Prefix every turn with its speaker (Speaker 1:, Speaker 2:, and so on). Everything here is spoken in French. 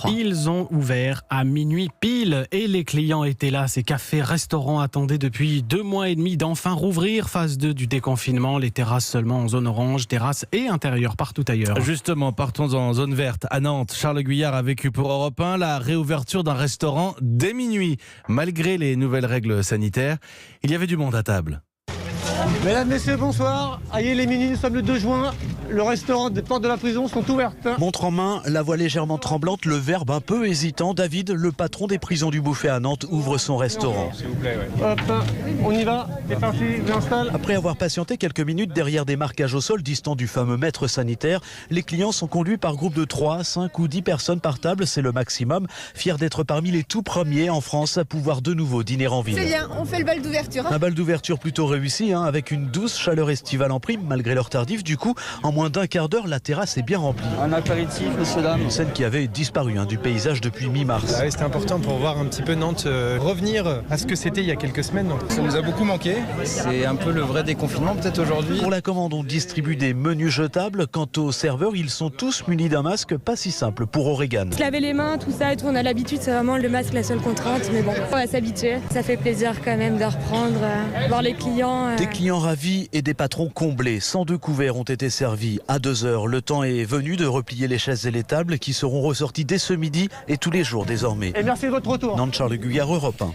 Speaker 1: 3.
Speaker 2: Ils ont ouvert à minuit pile et les clients étaient là. Ces cafés, restaurants attendaient depuis 2 mois et demi d'enfin rouvrir. Phase 2 du déconfinement, les terrasses seulement en zone orange, terrasses et intérieur partout ailleurs.
Speaker 3: Justement, partons en zone verte. À Nantes, Charles Guyard a vécu pour Europe 1 la réouverture d'un restaurant dès minuit. Malgré les nouvelles règles sanitaires, il y avait du monde à table.
Speaker 4: Mesdames, messieurs, bonsoir. Aïe, les minuit, nous sommes le 2 juin. Le restaurant des portes de la prison sont ouvertes.
Speaker 1: Montre en main, la voix légèrement tremblante, le verbe un peu hésitant. David, le patron des prisons du Bouffay à Nantes, ouvre son restaurant.
Speaker 4: S'il vous plaît, ouais. Hop, on y va. C'est parti, j'installe.
Speaker 1: Après avoir patienté quelques minutes derrière des marquages au sol distants du fameux mètre sanitaire, les clients sont conduits par groupe de 3, 5 ou 10 personnes par table, c'est le maximum. Fiers d'être parmi les tout premiers en France à pouvoir de nouveau dîner en ville.
Speaker 5: C'est bien, on fait le bal d'ouverture.
Speaker 1: Un bal d'ouverture plutôt réussi, avec une douce chaleur estivale en prime, malgré l'heure tardive. Du coup, en moins d'un quart d'heure, la terrasse est bien remplie.
Speaker 6: Un apéritif, messieurs, dames.
Speaker 1: Une scène qui avait disparu du paysage depuis mi-mars.
Speaker 7: Ah oui, c'était important pour voir un petit peu Nantes revenir à ce que c'était il y a quelques semaines. Donc.
Speaker 6: Ça nous a beaucoup manqué. C'est un peu le vrai déconfinement peut-être aujourd'hui.
Speaker 1: Pour la commande, on distribue des menus jetables. Quant aux serveurs, ils sont tous munis d'un masque, pas si simple pour Oregan.
Speaker 8: Se laver les mains, tout ça, et tout, on a l'habitude, c'est vraiment le masque la seule contrainte. Mais bon, on va s'habituer. Ça fait plaisir quand même de reprendre, voir les clients.
Speaker 1: Des clients ravis et des patrons comblés. 102 couverts ont été servis à 2 heures. Le temps est venu de replier les chaises et les tables qui seront ressorties dès ce midi et tous les jours désormais.
Speaker 4: Et merci de votre retour.
Speaker 1: Nantes, Charles Guyard, Europe 1.